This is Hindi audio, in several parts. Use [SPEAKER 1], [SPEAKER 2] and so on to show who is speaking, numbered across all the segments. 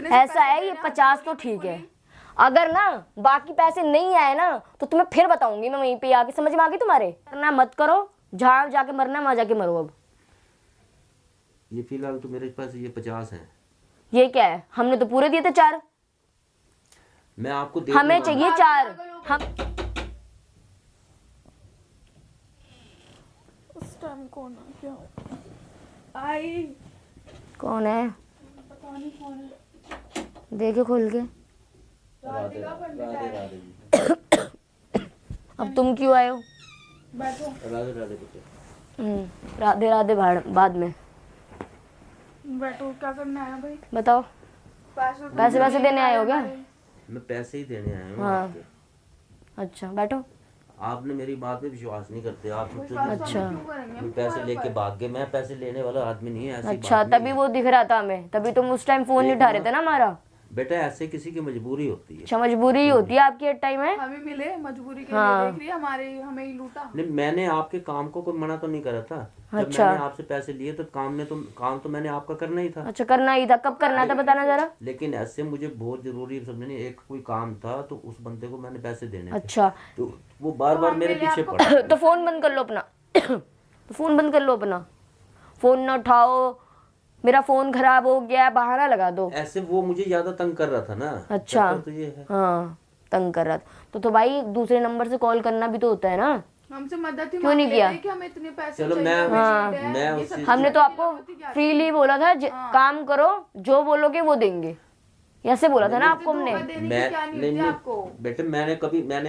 [SPEAKER 1] ऐसा है, ये 50 तो ठीक है। अगर ना बाकी पैसे नहीं आए ना तो तुम्हें फिर बताऊंगी मैं वहीं पे आके। समझ में आ गई तुम्हारे? ना मत करो, जहाँ जाके मरना वहां जाके मरो। अब
[SPEAKER 2] ये फिलहाल तो मेरे पास ये 50 है।
[SPEAKER 1] ये क्या है? हमने तो पूरे दिए थे 4।
[SPEAKER 2] मैं आपको दे
[SPEAKER 1] हमें
[SPEAKER 2] दूंगा।
[SPEAKER 1] चाहिए 4। हम
[SPEAKER 3] उस टाइम कौन आ गया? आई
[SPEAKER 1] कौन है?
[SPEAKER 3] पता नहीं कौन है।
[SPEAKER 1] देखो खोल के।
[SPEAKER 2] राधे राधे जी।
[SPEAKER 1] अब तुम क्यों आए हो?
[SPEAKER 3] बैठो।
[SPEAKER 2] राधे राधे बेटे।
[SPEAKER 1] राधे राधे बाद में।
[SPEAKER 3] बैठो, क्या करना है भाई?
[SPEAKER 1] बताओ, पैसे वैसे देने आए हो क्या?
[SPEAKER 2] मैं पैसे ही देने आया हूँ
[SPEAKER 1] हाँ।
[SPEAKER 2] आपको।
[SPEAKER 1] अच्छा बैठो।
[SPEAKER 2] आपने मेरी बात पे विश्वास नहीं करते। आप
[SPEAKER 1] अच्छा
[SPEAKER 2] पैसे लेके भाग गए। मैं पैसे लेने वाला आदमी नहीं है। ऐसी
[SPEAKER 1] अच्छा,
[SPEAKER 2] बात नहीं
[SPEAKER 1] तभी
[SPEAKER 2] है।
[SPEAKER 1] वो दिख रहा था हमें, तभी तुम उस टाइम फोन नहीं उठा रहे थे ना हमारा।
[SPEAKER 2] बेटा ऐसे किसी की मजबूरी होती है।
[SPEAKER 1] अच्छा, मजबूरी ही होती है आपकी, एक टाइम है।
[SPEAKER 3] हमें मिले मजबूरी के
[SPEAKER 1] हाँ।
[SPEAKER 3] लिए, देख रही है हमें ही लूटा।
[SPEAKER 2] नहीं, मैंने आपके काम को कोई मना तो नहीं करा था। जब
[SPEAKER 1] अच्छा।
[SPEAKER 2] मैंने आपसे पैसे लिए तो काम तो मैंने आपका करना ही था।
[SPEAKER 1] अच्छा, करना ही था। कब करना था बताना जरा।
[SPEAKER 2] लेकिन ऐसे मुझे बहुत जरूरी समझने एक कोई काम था तो उस बंदे को मैंने पैसे देने थे।
[SPEAKER 1] अच्छा
[SPEAKER 2] तो वो बार बार मेरे पीछे पड़ा।
[SPEAKER 1] तो फोन बंद कर लो अपना। तो फोन बंद कर लो अपना। फोन ना उठाओ, मेरा फोन खराब हो गया, बहाना लगा दो।
[SPEAKER 2] ऐसे वो मुझे ज्यादा तंग कर रहा था ना।
[SPEAKER 1] अच्छा।
[SPEAKER 2] चक्कर तो ये है।
[SPEAKER 1] हाँ, तंग कर रहा था तो भाई दूसरे नंबर से कॉल करना भी तो होता है ना।
[SPEAKER 3] हमसे मदद ही
[SPEAKER 1] क्यों नहीं
[SPEAKER 3] मांग
[SPEAKER 1] किया?
[SPEAKER 3] रहे थे कि हमें इतने पैसे
[SPEAKER 2] चलो
[SPEAKER 3] चाहिए,
[SPEAKER 2] मैं
[SPEAKER 3] हमें need है,
[SPEAKER 2] मैं
[SPEAKER 3] ये
[SPEAKER 2] उस
[SPEAKER 3] सब
[SPEAKER 2] चीज
[SPEAKER 1] हमने तो आपको
[SPEAKER 3] जरूरत ही क्या थी?
[SPEAKER 1] फ्रीली बोला था काम करो, जो बोलोगे वो देंगे, ऐसे बोला था ना आपको हमने।
[SPEAKER 3] धोखा देने की
[SPEAKER 2] मैं
[SPEAKER 3] क्या नीड
[SPEAKER 2] नहीं
[SPEAKER 3] थी
[SPEAKER 2] नहीं
[SPEAKER 3] आपको?
[SPEAKER 2] बेटे मैंने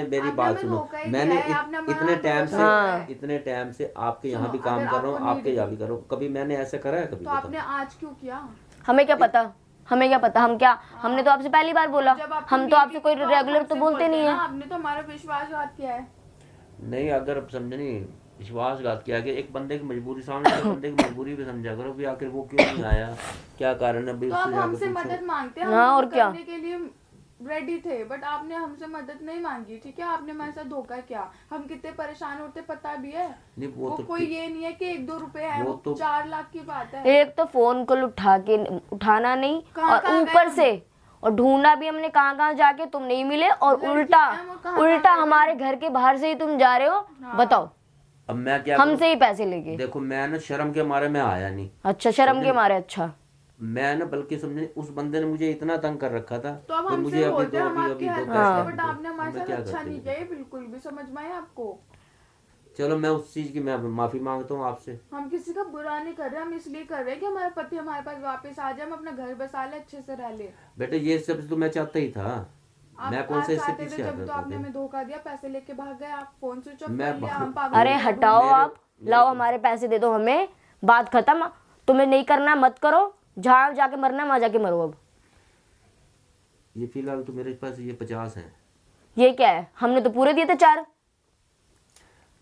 [SPEAKER 2] मेरी
[SPEAKER 3] आपने
[SPEAKER 2] बात
[SPEAKER 3] हमें
[SPEAKER 2] सुनो।
[SPEAKER 3] धोखा ही
[SPEAKER 2] मैंने
[SPEAKER 3] दिया है, आपने हमारा
[SPEAKER 2] इतने टाइम से
[SPEAKER 1] हाँ।
[SPEAKER 2] इतने टाइम से आपके यहाँ
[SPEAKER 3] सुनो,
[SPEAKER 2] भी काम
[SPEAKER 3] अगर
[SPEAKER 2] कर रहा हूँ,
[SPEAKER 3] आपको
[SPEAKER 2] आपके
[SPEAKER 3] need-
[SPEAKER 2] यहाँ भी करो। कभी मैंने ऐसा करा है कभी?
[SPEAKER 3] तो आपने आज क्यों किया?
[SPEAKER 1] हमें क्या पता, हमें क्या पता, हम क्या, हमने तो आपसे पहली बार बोला।
[SPEAKER 3] जब आपकी
[SPEAKER 1] हम तो आपसे कोई
[SPEAKER 3] meeting आप
[SPEAKER 1] रेगुलर तो
[SPEAKER 3] हमसे
[SPEAKER 1] बोलते नहीं
[SPEAKER 3] हैं
[SPEAKER 1] है।
[SPEAKER 3] ना, आपने तो हमारा विश्वासघात किया है।
[SPEAKER 2] नहीं, अगर अब समझे नहीं विश्वासघात किया कि एक बंदे की मजबूरी सामने एक बंदे की मजबूरी भी समझा करो भी आखिर वो क्यों नहीं आया, क्या कारण है।
[SPEAKER 3] तो आप हमसे मदद मांगते हैं,
[SPEAKER 1] हाँ,
[SPEAKER 3] हम
[SPEAKER 1] और क्या?
[SPEAKER 3] करने के लिए रेडी थे, बट आपने हमसे मदद नहीं मांगी। ठीक है, आपने हमारे साथ धोखा किया। हम कितने परेशान होते पता भी है।
[SPEAKER 2] नहीं
[SPEAKER 3] वो
[SPEAKER 2] तो
[SPEAKER 3] कोई ये नहीं है कि 1-2 रुपए है,
[SPEAKER 2] वो
[SPEAKER 3] वो
[SPEAKER 2] तो
[SPEAKER 3] 4 लाख की बात है।
[SPEAKER 1] एक तो फोन कॉल उठाना नहीं,
[SPEAKER 3] कहाँ
[SPEAKER 1] और
[SPEAKER 3] कहाँ
[SPEAKER 1] ऊपर
[SPEAKER 3] गए
[SPEAKER 1] से और ढूंढना भी हमने कहाँ कहाँ जाके, तुम नहीं मिले, और
[SPEAKER 3] लड़की
[SPEAKER 1] उल्टा
[SPEAKER 3] है, वो कहाँ कहाँ गए?
[SPEAKER 1] हमारे घर के बाहर से ही तुम जा रहे हो। बताओ,
[SPEAKER 2] अब मैं क्या
[SPEAKER 1] हमसे ही पैसे लेके।
[SPEAKER 2] देखो मैं ना शर्म के मारे में आया नहीं।
[SPEAKER 1] अच्छा, शर्म के मारे। अच्छा,
[SPEAKER 2] मैं ना बल्कि समझे उस बंदे ने मुझे इतना तंग कर रखा था
[SPEAKER 3] तो अब
[SPEAKER 2] कि
[SPEAKER 3] हमसे
[SPEAKER 2] मुझे अभी
[SPEAKER 3] बोलते
[SPEAKER 2] दो
[SPEAKER 3] हम
[SPEAKER 2] अभी
[SPEAKER 3] आपकी
[SPEAKER 2] अभी दो
[SPEAKER 3] हेल्प
[SPEAKER 2] पैसे
[SPEAKER 3] करते,
[SPEAKER 2] दो।
[SPEAKER 3] बट आपने हमारे
[SPEAKER 2] मैं
[SPEAKER 3] साथ
[SPEAKER 2] क्या
[SPEAKER 3] अच्छा
[SPEAKER 2] करते
[SPEAKER 3] नहीं
[SPEAKER 2] थे?
[SPEAKER 3] किया, ये बिल्कुल भी समझ में आया आपको?
[SPEAKER 2] चलो मैं उस चीज की मैं माफी मांगता हूँ आपसे।
[SPEAKER 3] हम किसी का बुरा नहीं कर रहे, हम इसलिए कर रहे हैं कि हमारा पति हमारे पास वापस आ जाए, हम अपना घर बसा ले, अच्छे से रह ले।
[SPEAKER 2] बेटे ये सब तो मैं चाहता ही था। मैं कौन से इससे
[SPEAKER 3] आते थे
[SPEAKER 2] पीछे
[SPEAKER 3] जब तो
[SPEAKER 2] आता
[SPEAKER 3] आपने
[SPEAKER 2] था?
[SPEAKER 3] हमें धोखा दिया, पैसे लेके भाग गए, आप फोन स्विच ऑफ
[SPEAKER 2] मैं
[SPEAKER 3] कर लिया, हम
[SPEAKER 2] भाग-
[SPEAKER 3] पागल
[SPEAKER 1] अरे
[SPEAKER 3] हो गए।
[SPEAKER 1] हटाओ
[SPEAKER 2] मेरे-
[SPEAKER 1] आप, लाओ हमारे पैसे दे दो हमें, बात खत्म। तुम्हें नहीं करना मत करो, जहाँ जाके मरना वहां जाके मरो। अब
[SPEAKER 2] ये फिलहाल तो मेरे पास ये 50 है।
[SPEAKER 1] ये क्या है? हमने तो पूरे दिए थे 4।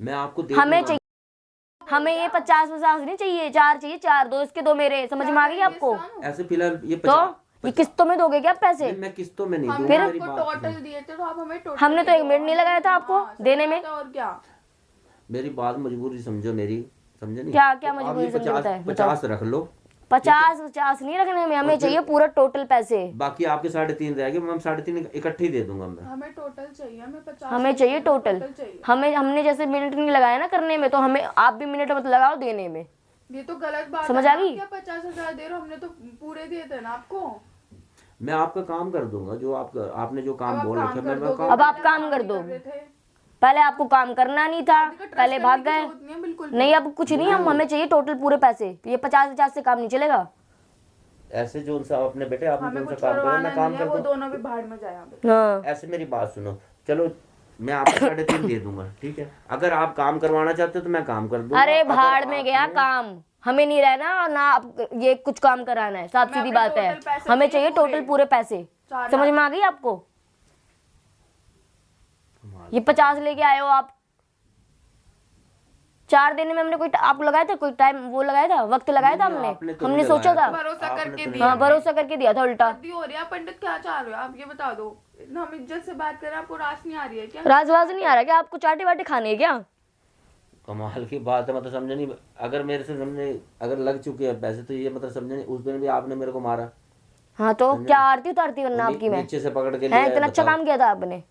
[SPEAKER 2] मैं आपको दे
[SPEAKER 1] हमें
[SPEAKER 2] दूंगा।
[SPEAKER 1] चाहिए, हमें ये 50 नहीं चाहिए, 4 चाहिए। 4 दो इसके, 2 मेरे। समझ में आ गई आपको?
[SPEAKER 2] ऐसे फिलहाल ये
[SPEAKER 1] तो
[SPEAKER 2] 50
[SPEAKER 1] ये किस्तों में दोगे क्या पैसे?
[SPEAKER 2] मैं किस्तों में नहीं
[SPEAKER 3] हमने
[SPEAKER 2] दूंगा। मेरी
[SPEAKER 3] आपको
[SPEAKER 2] बात
[SPEAKER 3] टोटल दिए थे, तो आप हमें टोटल
[SPEAKER 1] हमने तो
[SPEAKER 3] दे
[SPEAKER 1] 1
[SPEAKER 3] दो।
[SPEAKER 1] मिनट नहीं लगाया था आपको
[SPEAKER 3] हाँ, सही
[SPEAKER 1] देने
[SPEAKER 3] बात
[SPEAKER 1] में।
[SPEAKER 3] है, और क्या?
[SPEAKER 2] मेरी बात मजबूरी समझो मेरी, समझे नहीं?
[SPEAKER 1] क्या क्या
[SPEAKER 2] तो आप
[SPEAKER 1] मजबूरी
[SPEAKER 2] ये
[SPEAKER 1] समझता है? बताओ।
[SPEAKER 2] 50 रख लो।
[SPEAKER 1] 50 नहीं रखने हमें, हमें चाहिए पूरा टोटल पैसे।
[SPEAKER 2] बाकी आपके 3.5 रह गए, मैं 3.5 इकट्ठे ही दे दूंगा मैं।
[SPEAKER 3] हमें टोटल चाहिए, हमें 50
[SPEAKER 1] हमें चाहिए टोटल।
[SPEAKER 3] चाहिए।
[SPEAKER 1] हमने जैसे मिनट नहीं लगाया ना करने में, तो हमें आप भी मिनट मत लगाओ देने में।
[SPEAKER 3] ये तो गलत बात
[SPEAKER 1] समझ
[SPEAKER 3] है
[SPEAKER 1] आ
[SPEAKER 3] ना,
[SPEAKER 1] गई?
[SPEAKER 3] क्या 50,000 दे रहे हो? हमने तो पूरे दिए थे ना आपको।
[SPEAKER 2] मैं आपका काम कर दूंगा जो आपने जो काम
[SPEAKER 3] अब आप
[SPEAKER 2] बोल
[SPEAKER 3] काम
[SPEAKER 2] रखा
[SPEAKER 3] कर
[SPEAKER 2] मैं
[SPEAKER 3] दोगे,
[SPEAKER 2] काम
[SPEAKER 1] अब आप काम कर
[SPEAKER 3] नहीं
[SPEAKER 1] दो।
[SPEAKER 3] रहे थे।
[SPEAKER 1] पहले आपको काम करना नहीं था,
[SPEAKER 3] आपका trust
[SPEAKER 1] पहले भाग
[SPEAKER 3] करने की
[SPEAKER 1] गए।
[SPEAKER 3] जरूरत नहीं है बिल्कुल भी।
[SPEAKER 1] नहीं, अब कुछ नहीं, हमें चाहिए टोटल पूरे पैसे। ये 50 से काम नहीं चलेगा।
[SPEAKER 2] ऐसे जो उनसे अपने बेटे आपने
[SPEAKER 3] हमें
[SPEAKER 2] जो
[SPEAKER 3] कुछ
[SPEAKER 2] उनसे काम करो
[SPEAKER 3] करवाना
[SPEAKER 2] मैं काम
[SPEAKER 3] नहीं है,
[SPEAKER 2] कर
[SPEAKER 3] वो
[SPEAKER 2] दूं।
[SPEAKER 3] दोनों भी भाड़ में जाए यहाँ पे।
[SPEAKER 1] हाँ,
[SPEAKER 2] ऐसे मेरी बात सुनो, चलो मैं आपको 3.5 दे दूंगा, ठीक है? अगर आप काम करवाना चाहते हो तो मैं काम कर दूंगा।
[SPEAKER 1] अरे
[SPEAKER 2] अगर
[SPEAKER 1] भाड़ में
[SPEAKER 2] आपने-
[SPEAKER 1] गया काम, हमें नहीं रहना और ना ये कुछ काम कराना है। साफ
[SPEAKER 3] हमें
[SPEAKER 1] सीधी
[SPEAKER 3] अपने
[SPEAKER 1] बात है,
[SPEAKER 3] total पैसे
[SPEAKER 1] हमें
[SPEAKER 3] चाहिए
[SPEAKER 1] चाहिए टोटल पूरे पैसे।
[SPEAKER 3] 4
[SPEAKER 1] समझ
[SPEAKER 3] लाख।
[SPEAKER 1] में आ गई आपको? ये 50 लेके आए हो आप। 4 देने में हमने कोई आपको लगाया था, कोई टाइम वो लगाया था, वक्त लगाया था
[SPEAKER 2] नहीं,
[SPEAKER 1] हमने?
[SPEAKER 2] आपने तो
[SPEAKER 1] हमने
[SPEAKER 2] नहीं
[SPEAKER 1] सोचा
[SPEAKER 2] लगाया
[SPEAKER 1] था।
[SPEAKER 2] था।
[SPEAKER 3] भरोसा
[SPEAKER 2] आपने
[SPEAKER 3] करके
[SPEAKER 2] तो
[SPEAKER 3] दिया।
[SPEAKER 1] हाँ, भरोसा करके दिया था उल्टा।
[SPEAKER 3] शादी हो रही है, पंडित क्या चाह रहे हो आप? ये बता दो। इतना हम इज्जत से बात कर रहे हैं, आपको रास नहीं आ रही है क्या?
[SPEAKER 1] राजवाज नहीं आ रहा क्या आपको? चाटे वाटे खाने है क्या?
[SPEAKER 2] कमाल की बात है, मतलब समझे नहीं। अगर मेरे से समझे अगर लग चुके हैं पैसे तो ये मतलब समझे नहीं, उस दिन भी आपने मेरे को मारा।
[SPEAKER 1] हाँ तो क्या आरती उतारती वरना आपकी मैं
[SPEAKER 2] नीचे से पकड़ के
[SPEAKER 1] है
[SPEAKER 2] लिया
[SPEAKER 1] इतना अच्छा काम किया था आपने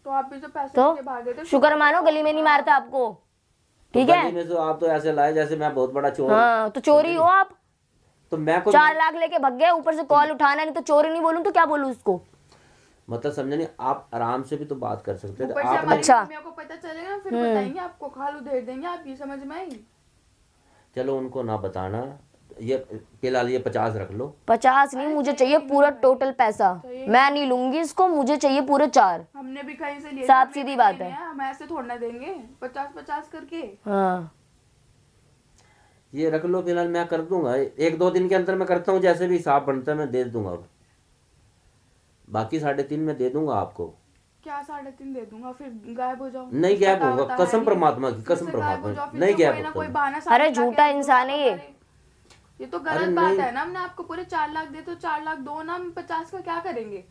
[SPEAKER 3] तो आप भी तो पैसे लेके भागे थे।
[SPEAKER 1] तो शुक्र मानो गली में नहीं मारता आपको ठीक है।
[SPEAKER 2] गली में तो आप तो ऐसे लाए जैसे मैं बहुत बड़ा चोर।
[SPEAKER 1] हाँ तो चोरी हो आप,
[SPEAKER 2] तो मैं को
[SPEAKER 1] 4 लाख लेके भग गए, ऊपर से कॉल उठाना नहीं तो चोरी नहीं बोलूं तो क्या बोलूं उसको।
[SPEAKER 2] मतलब समझे नहीं, आप आराम से भी तो बात कर सकते थे।
[SPEAKER 3] ऊपर से
[SPEAKER 2] आप
[SPEAKER 3] हमारी
[SPEAKER 1] अच्छा।
[SPEAKER 3] मम्मियों को पता चलेगा फिर बताएंगे आपको, खालू दे देंगे आप, ये समझ में आई।
[SPEAKER 2] चलो उनको ना बताना, ये फिलहाल ये 50 रख लो।
[SPEAKER 1] 50 नहीं, मुझे चाहिए पूरा टोटल पैसा, मैं नहीं लूंगी इसको, मुझे चाहिए पूरे 4।
[SPEAKER 3] हमने भी कहीं से लिए
[SPEAKER 1] साफ
[SPEAKER 3] थे,
[SPEAKER 1] सीधी
[SPEAKER 3] हमें
[SPEAKER 1] बात
[SPEAKER 3] भी
[SPEAKER 1] है।
[SPEAKER 3] लेने हैं, हम ऐसे थोड़ा ना देंगे 50-50 करके।
[SPEAKER 1] हाँ
[SPEAKER 2] ये रख लो फिलहाल, मैं कर दूंगा 1-2 दिन के अंदर मैं करता हूँ, जैसे भी हिसाब बनता है मैं दे दूंगा। बाकी 3.5 मैं दे दूंगा आपको।
[SPEAKER 3] क्या 3.5 दे दूंगा फिर गायब हो जाओ?
[SPEAKER 2] नहीं गायब
[SPEAKER 3] पता
[SPEAKER 2] होगा,
[SPEAKER 3] होता है
[SPEAKER 2] कसम
[SPEAKER 3] नहीं।
[SPEAKER 2] परमात्मा की,
[SPEAKER 3] फिर
[SPEAKER 2] कसम
[SPEAKER 3] से गायब हो
[SPEAKER 2] परमात्मा
[SPEAKER 3] जाओ,
[SPEAKER 2] की,
[SPEAKER 3] फिर
[SPEAKER 2] नहीं
[SPEAKER 3] तो कोई
[SPEAKER 2] गायब
[SPEAKER 3] ना
[SPEAKER 2] होता
[SPEAKER 3] कोई
[SPEAKER 2] मैं।
[SPEAKER 3] बहाना
[SPEAKER 1] अरे
[SPEAKER 3] सामने
[SPEAKER 1] झूठा
[SPEAKER 3] लाके
[SPEAKER 1] इंसान है ये।
[SPEAKER 3] ये तो
[SPEAKER 2] अरे
[SPEAKER 3] गलत बात
[SPEAKER 2] नहीं।
[SPEAKER 3] है ना। हमने आपको पूरे 4 लाख दे तो 4 लाख दो ना, हम 50 का क्या करेंगे?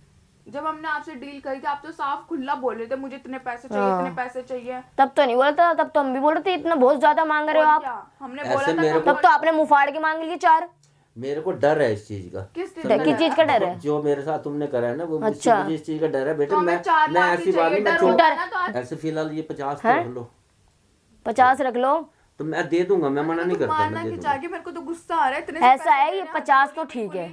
[SPEAKER 3] जब हमने आपसे डील करी थी आप तो साफ खुला बोल रहे थे मुझे इतने पैसे चाहिए, इतने पैसे चाहिए।
[SPEAKER 1] तब तो नहीं बोला था, तब तो हम भी बोल रहे थे इतना बहुत ज्यादा मांग रहे हो
[SPEAKER 3] और
[SPEAKER 1] आप।
[SPEAKER 3] क्या हमने
[SPEAKER 2] ऐसे
[SPEAKER 3] बोला था
[SPEAKER 2] मेरे
[SPEAKER 3] कम
[SPEAKER 1] तब तो आपने मुंह फाड़ के मांग लिए 4।
[SPEAKER 2] मेरे को डर है इस चीज का।
[SPEAKER 3] किस चीज
[SPEAKER 1] किस चीज का डर है?
[SPEAKER 2] जो मेरे साथ तुमने करा है ना वो
[SPEAKER 1] अच्छा।
[SPEAKER 2] मुझे इस चीज का डर है बेटे।
[SPEAKER 3] तो हमें
[SPEAKER 2] मैं
[SPEAKER 3] 4
[SPEAKER 2] मैं
[SPEAKER 3] लाख ही
[SPEAKER 2] ऐसी बात
[SPEAKER 3] चाहिए,
[SPEAKER 2] नहीं, मैं
[SPEAKER 3] डर
[SPEAKER 2] चोर।
[SPEAKER 3] होता है ना तो आज
[SPEAKER 2] ऐसे फिलहाल ये 50 तो रख लो।
[SPEAKER 1] 50 रख लो।
[SPEAKER 2] तो मैं दे दूंगा, मैं मना नहीं करता,
[SPEAKER 3] मारना
[SPEAKER 2] मैं दे
[SPEAKER 3] की
[SPEAKER 2] दूंगा।
[SPEAKER 3] चाहिए, मेरे को तो गुस्सा आ रहा है इतने से
[SPEAKER 1] ऐसा
[SPEAKER 3] पैसे
[SPEAKER 1] है
[SPEAKER 3] दे
[SPEAKER 1] ये
[SPEAKER 3] रहे हैं,
[SPEAKER 1] 50 तो ठीक है,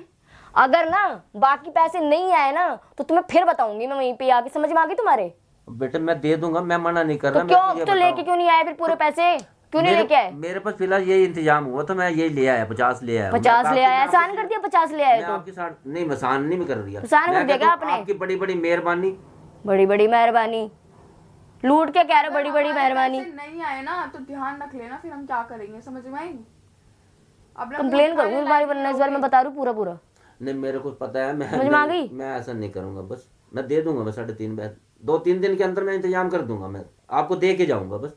[SPEAKER 1] अगर ना बाकी पैसे नहीं आए ना तो तुम्हें फिर बताऊंगी मैं वहीं पे आके, समझ में आ गई तुम्हारे?
[SPEAKER 2] बेटे मैं दे दूंगा, मैं मना नहीं कर
[SPEAKER 1] तो
[SPEAKER 2] रहा।
[SPEAKER 1] क्यों
[SPEAKER 2] मेरे को ये
[SPEAKER 1] तो लेके
[SPEAKER 2] बताओ।
[SPEAKER 1] क्यों नहीं आए फिर पूरे पैसे, क्यों नहीं लेके आए?
[SPEAKER 2] मेरे पास फिलहाल यही इंतजाम हुआ तो मैं यही ले आया, 50 ले आया।
[SPEAKER 1] 50 ले आया, आसान कर दिया 50 ले आए
[SPEAKER 2] मैं
[SPEAKER 1] तो।
[SPEAKER 2] आपके साथ नहीं, मसान नहीं कर दिया।
[SPEAKER 1] आसान कर
[SPEAKER 2] मैं
[SPEAKER 1] दिया
[SPEAKER 2] कहता
[SPEAKER 1] क्या
[SPEAKER 2] हूँ,
[SPEAKER 1] आपने?
[SPEAKER 2] आपकी बड़ी बड़ी मेहरबानी।
[SPEAKER 1] बड़ी बड़ी मेहरबानी लूट के कह रहे हो, बड़ी बड़ी
[SPEAKER 3] हमारे
[SPEAKER 1] मेहरबानी।
[SPEAKER 3] पैसे नहीं आए ना तो ध्यान रख लेना, फिर हम क्या करेंगे समझ में आई? अब ना
[SPEAKER 1] कंप्लेन
[SPEAKER 3] मुंह
[SPEAKER 1] करूंगी
[SPEAKER 3] उठाने
[SPEAKER 1] तुम्हारी,
[SPEAKER 3] लायक
[SPEAKER 1] वरना
[SPEAKER 3] नहीं
[SPEAKER 1] इस बार मैं
[SPEAKER 3] होगे।
[SPEAKER 1] बता रही हूँ पूरा पूरा।
[SPEAKER 2] नहीं मेरे को पता है,
[SPEAKER 1] समझ में आ गई?
[SPEAKER 2] मैं ऐसा नहीं करूंगा। बस मैं दे दूंगा, मैं 3.5 2-3 दिन के अंदर मैं इंतजाम कर दूंगा, मैं आपको दे के जाऊंगा बस।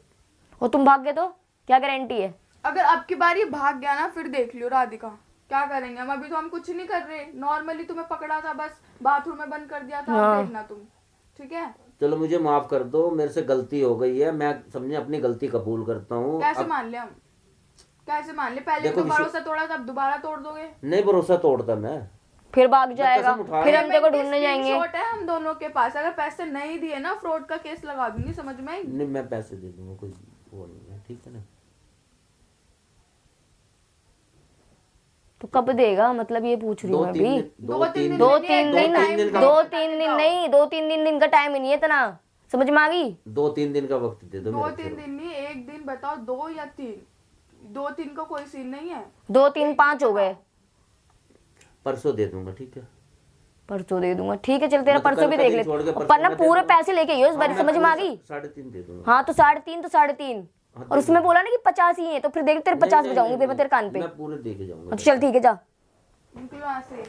[SPEAKER 1] और तुम भाग गए तो क्या गारंटी है?
[SPEAKER 3] अगर अब की बार ये भाग गया ना फिर देख लियो राधिका क्या करेंगे हम। अभी तो हम कुछ नहीं कर रहे, नॉर्मली तुम्हें पकड़ा था, बस बाथरूम में बंद कर दिया था। अब देखना तुम, ठीक है?
[SPEAKER 2] चलो मुझे माफ कर दो, मेरे से गलती हो गई है, मैं समझे अपनी गलती कबूल करता हूँ।
[SPEAKER 3] कैसे मान ले हम? कैसे मान ले? पहले
[SPEAKER 2] देखो
[SPEAKER 3] तो भरोसा तोड़ा था, अब दोबारा तोड़ दोगे?
[SPEAKER 2] नहीं भरोसा तोड़ता मैं।
[SPEAKER 1] फिर भाग जाएगा,
[SPEAKER 2] कसम उठा
[SPEAKER 1] फिर
[SPEAKER 2] रहा
[SPEAKER 1] हम देखो ढूंढने जाएंगे।
[SPEAKER 3] स्क्रीनशॉट है हम दोनों के पास, अगर पैसे नहीं दिए ना फ्रॉड का केस लगा दूंगी, समझ में आई?
[SPEAKER 2] नहीं मैं पैसे दे दूंगा, कोई वो नहीं है, ठीक है ना?
[SPEAKER 1] तो कब देगा, मतलब ये पूछ रही हूँ मैं भी।
[SPEAKER 2] 2-3 दिन
[SPEAKER 1] 2-3 दिन,
[SPEAKER 2] दिन का
[SPEAKER 1] 2-3 दिन नहीं, 2-3 दिन का टाइम ही नहीं है इतना, समझ में आ गई?
[SPEAKER 2] 2-3 दिन का वक्त दे दो मेरे
[SPEAKER 3] 2-3
[SPEAKER 2] को।
[SPEAKER 3] दिन नहीं, एक दिन बताओ, 2 या 3। 2-3 का कोई सीन नहीं है।
[SPEAKER 1] 2-3-5 हो गए।
[SPEAKER 2] परसों दे दूंगा, ठीक है?
[SPEAKER 1] परसों दे दूंगा, ठीक है, चल तेरा
[SPEAKER 2] मैं तो
[SPEAKER 1] परसों भी
[SPEAKER 2] कल
[SPEAKER 1] देख
[SPEAKER 2] का
[SPEAKER 1] ले।
[SPEAKER 2] दिन छोड़ के परसों
[SPEAKER 1] पर ना
[SPEAKER 2] मैं दे
[SPEAKER 1] पूरे
[SPEAKER 2] दूंगा।
[SPEAKER 1] पैसे लेके आइयो इस बार, समझ में आ गई?
[SPEAKER 2] 3.5 दे दूंगा।
[SPEAKER 1] हाँ तो 3.5 तो 3.5, और उसमें बोला ना कि 50 ही है, तो फिर देख तेरे 50 बजाऊंगी फिर मैं तेरे कान पे।
[SPEAKER 2] मैं पूरे दे के जाऊंगा।
[SPEAKER 1] चल ठीक है, जा।
[SPEAKER 3] निकलो यहाँ से।